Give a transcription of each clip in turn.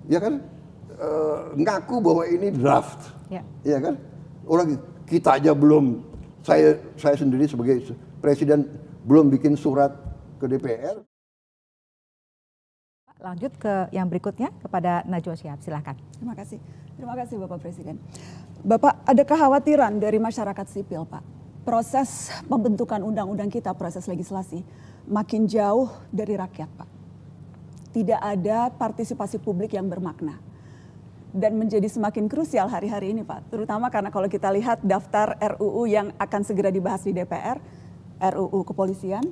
ya kan, ngaku bahwa ini draft, ya kan, orang kita aja belum, saya sendiri sebagai presiden belum bikin surat ke DPR. Lanjut ke yang berikutnya kepada Najwa Shihab, silakan. Terima kasih Bapak Presiden. Bapak, ada kekhawatiran dari masyarakat sipil, Pak. Proses pembentukan undang-undang kita, proses legislasi, makin jauh dari rakyat, Pak. Tidak ada partisipasi publik yang bermakna. Dan menjadi semakin krusial hari-hari ini, Pak. Terutama karena kalau kita lihat daftar RUU yang akan segera dibahas di DPR, RUU Kepolisian,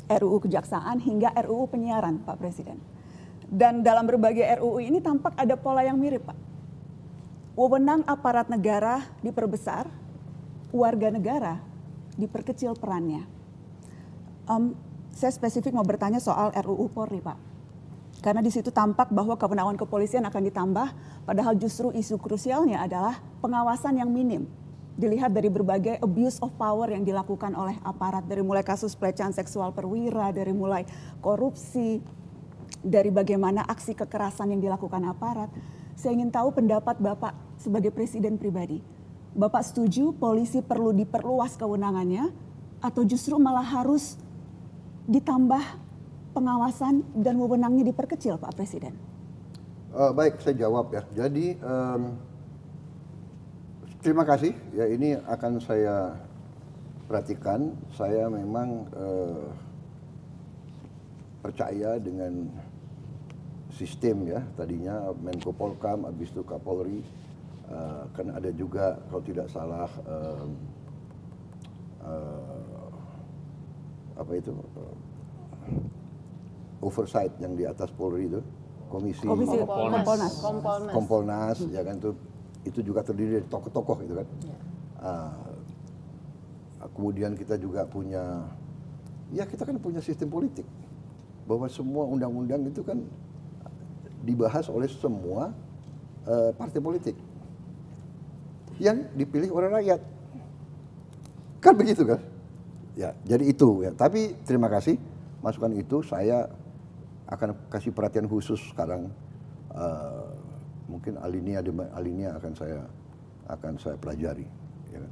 RUU Kejaksaan, hingga RUU Penyiaran, Pak Presiden. Dan dalam berbagai RUU ini tampak ada pola yang mirip, Pak. Wewenang aparat negara diperbesar, warga negara diperkecil perannya. Saya spesifik mau bertanya soal RUU Polri, Pak. Karena di situ tampak bahwa kewenangan kepolisian akan ditambah, padahal justru isu krusialnya adalah pengawasan yang minim. Dilihat dari berbagai abuse of power yang dilakukan oleh aparat, dari mulai kasus pelecehan seksual perwira, dari mulai korupsi, dari bagaimana aksi kekerasan yang dilakukan aparat. Saya ingin tahu pendapat Bapak sebagai presiden pribadi. Bapak setuju polisi perlu diperluas kewenangannya atau justru malah harus ditambah pengawasan dan wewenangnya diperkecil, Pak Presiden? Baik, saya jawab ya. Jadi terima kasih. Ya, ini akan saya perhatikan. Saya memang percaya dengan sistem ya, tadinya Menko Polkam, habis itu Kapolri, kan ada juga kalau tidak salah apa itu oversight yang di atas Polri itu, Kompolnas, ya kan, itu juga terdiri dari tokoh-tokoh itu kan. Kemudian kita juga punya, ya kita kan punya sistem politik bahwa semua undang-undang itu kan dibahas oleh semua partai politik yang dipilih oleh rakyat, kan begitu kan? Ya, jadi itu ya. Tapi terima kasih masukan itu, saya akan kasih perhatian khusus sekarang. Mungkin alinea akan saya pelajari. Ya kan?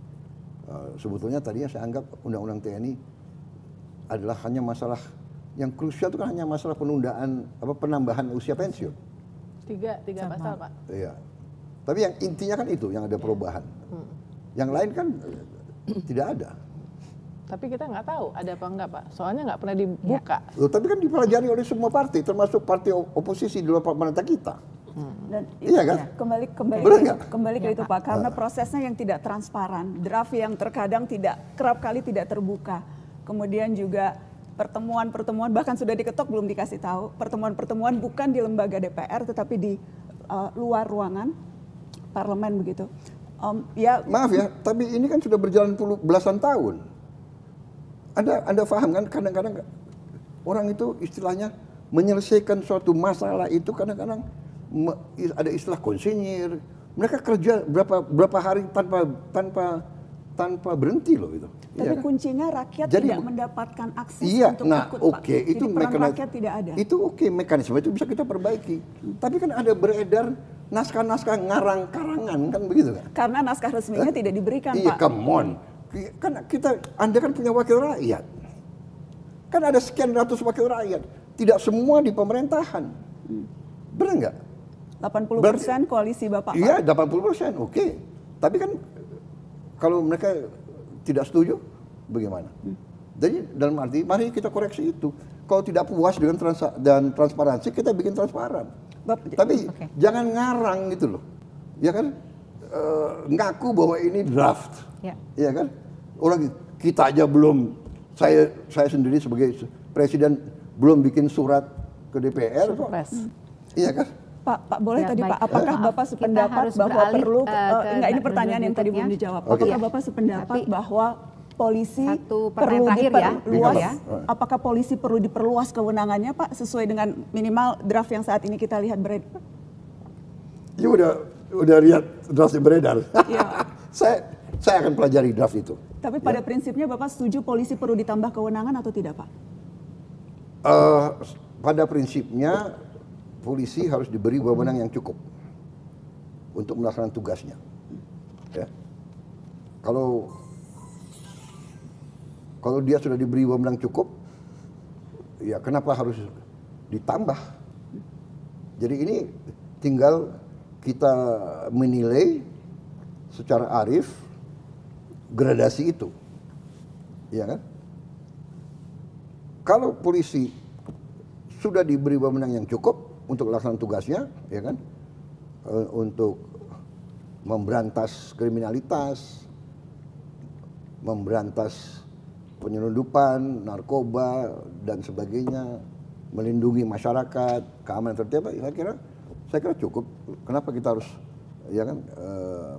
Sebetulnya tadinya saya anggap undang-undang TNI adalah hanya masalah yang krusial, itu kan hanya masalah penambahan usia pensiun. Tiga pasal, Pak. Iya. Tapi yang intinya kan itu, yang ada perubahan. Yang lain kan tidak ada. Tapi kita nggak tahu ada apa enggak, Pak. Soalnya nggak pernah dibuka. Loh, tapi kan dipelajari oleh semua partai, termasuk partai oposisi di luar pemerintah kita. Dan iya kan? Kembali ke itu, Pak, karena prosesnya yang tidak transparan, draft yang terkadang kerap kali tidak terbuka. Kemudian juga pertemuan-pertemuan bahkan sudah diketok belum dikasih tahu. Pertemuan-pertemuan bukan di lembaga DPR tetapi di luar ruangan parlemen begitu. Maaf ya, tapi ini kan sudah berjalan belasan tahun. Anda paham kan, kadang-kadang orang itu istilahnya menyelesaikan suatu masalah itu kadang-kadang ada istilah konsinyir. Mereka kerja berapa hari tanpa berhenti loh itu. Tapi iya, kuncinya rakyat jadi, tidak mendapatkan akses untuk ikut, Pak. Itu jadi peran rakyat tidak ada. Itu mekanisme itu bisa kita perbaiki. Tapi kan ada beredar naskah-naskah ngarang-karangan kan begitu kan? Karena naskah resminya tidak diberikan, Pak. Iya, come on. Kan Anda kan punya wakil rakyat. Kan ada sekian ratus wakil rakyat. Tidak semua di pemerintahan. Benar nggak? 80% koalisi Bapak. Iya, 80%, oke. Tapi kan kalau mereka tidak setuju, bagaimana? Jadi dalam arti, mari kita koreksi itu. Kalau tidak puas dengan transparansi, kita bikin transparan. Tapi jangan ngarang gitu loh. Ya kan? Ngaku bahwa ini draft. Ya kan? Orang kita aja belum, saya sendiri sebagai presiden belum bikin surat ke DPR. Iya kan? Pak boleh tadi Pak, apakah Bapak sependapat bahwa perlu, enggak, ini pertanyaan yang tadi belum dijawab. Apakah Bapak sependapat bahwa polisi perlu diperluas, apakah polisi perlu diperluas kewenangannya, Pak, sesuai dengan minimal draft yang saat ini kita lihat beredar? Ya udah lihat draft yang beredar. Saya akan pelajari draft itu. Tapi pada prinsipnya Bapak setuju polisi perlu ditambah kewenangan atau tidak, Pak? Pada prinsipnya polisi harus diberi wewenang yang cukup untuk melaksanakan tugasnya. Ya. Kalau dia sudah diberi wewenang cukup, ya kenapa harus ditambah? Jadi ini tinggal kita menilai secara arif gradasi itu, ya kan? Kalau polisi sudah diberi wewenang yang cukup untuk melaksanakan tugasnya, ya kan, untuk memberantas kriminalitas, memberantas penyelundupan, narkoba dan sebagainya, melindungi masyarakat, keamanan tertiba, saya kira cukup. Kenapa kita harus, ya kan,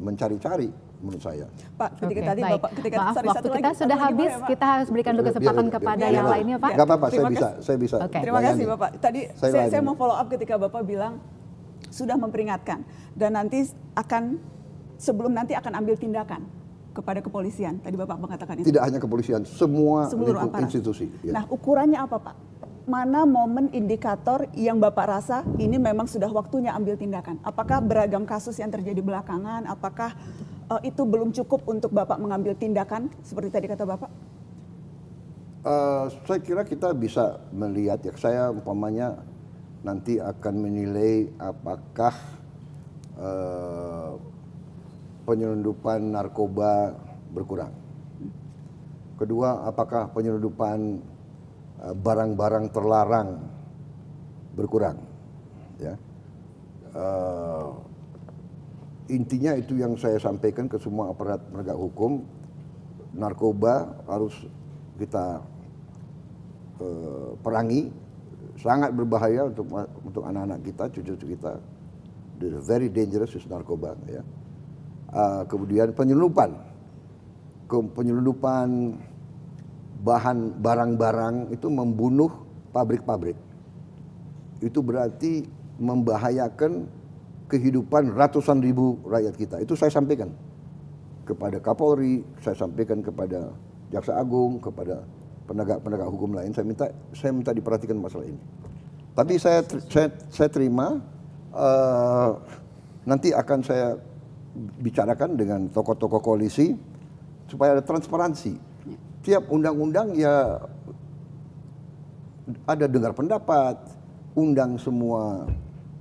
mencari-cari? Menurut saya. Pak, ketika tadi baik. Bapak, ketika Maaf, sorry, waktu satu kita lagi, sudah habis, ya, kita harus berikan dulu kesempatan kepada yang lainnya, Pak. Gak apa-apa, Terima saya bisa. Oke. Terima kasih Bapak. Tadi saya mau layani. follow up ketika Bapak bilang sudah memperingatkan dan nanti sebelum nanti akan ambil tindakan kepada kepolisian. Tadi Bapak mengatakan itu. Tidak hanya kepolisian, semua Seluruh lingkup aparat. institusi. Ya. Nah, ukurannya apa, Pak? Mana momen indikator yang Bapak rasa ini memang sudah waktunya ambil tindakan? Apakah beragam kasus yang terjadi belakangan? Apakah itu belum cukup untuk Bapak mengambil tindakan seperti tadi kata Bapak? Saya kira kita bisa melihat, ya, saya umpamanya nanti akan menilai apakah penyelundupan narkoba berkurang. Kedua, apakah penyelundupan barang-barang terlarang berkurang, ya. Intinya itu yang saya sampaikan ke semua aparat penegak hukum, narkoba harus kita perangi, sangat berbahaya untuk anak-anak kita, cucu-cucu kita. Very dangerous is narkoba, ya. Kemudian penyelundupan barang-barang itu membunuh pabrik-pabrik. Itu berarti membahayakan kehidupan ratusan ribu rakyat kita. Itu saya sampaikan kepada Kapolri, saya sampaikan kepada Jaksa Agung, kepada penegak hukum lain. Saya minta diperhatikan masalah ini. Tapi saya terima, nanti akan saya bicarakan dengan tokoh-tokoh koalisi supaya ada transparansi. Tiap undang-undang ya ada dengar pendapat, undang semua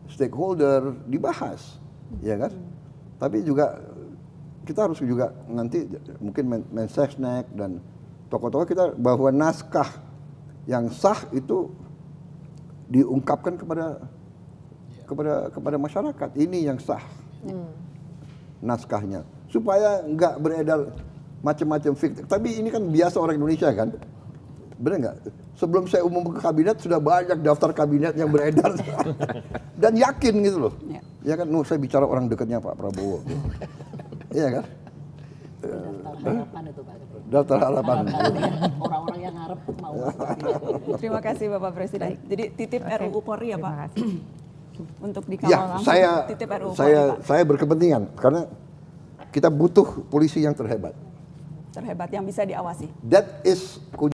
stakeholder, dibahas, ya kan? Tapi juga kita harus juga nanti mungkin Mensesnek dan tokoh-tokoh kita bahwa naskah yang sah itu diungkapkan kepada masyarakat. Ini yang sah naskahnya, supaya nggak beredar macam-macam fiktif. Tapi ini kan biasa orang Indonesia kan, benar nggak? Sebelum saya umum ke kabinet sudah banyak daftar kabinet yang beredar dan yakin gitu loh. Ya kan, saya bicara orang dekatnya Pak Prabowo. Iya kan? Daftar harapan itu Pak. Daftar harapan. Orang-orang yang harap mau. Terima kasih Bapak Presiden. Jadi titip RUU Polri ya Pak. Untuk dikawal Ya, langsung. Titip RUU Polri, Pak. saya berkepentingan karena kita butuh polisi yang terhebat. Terhebat yang bisa diawasi. That is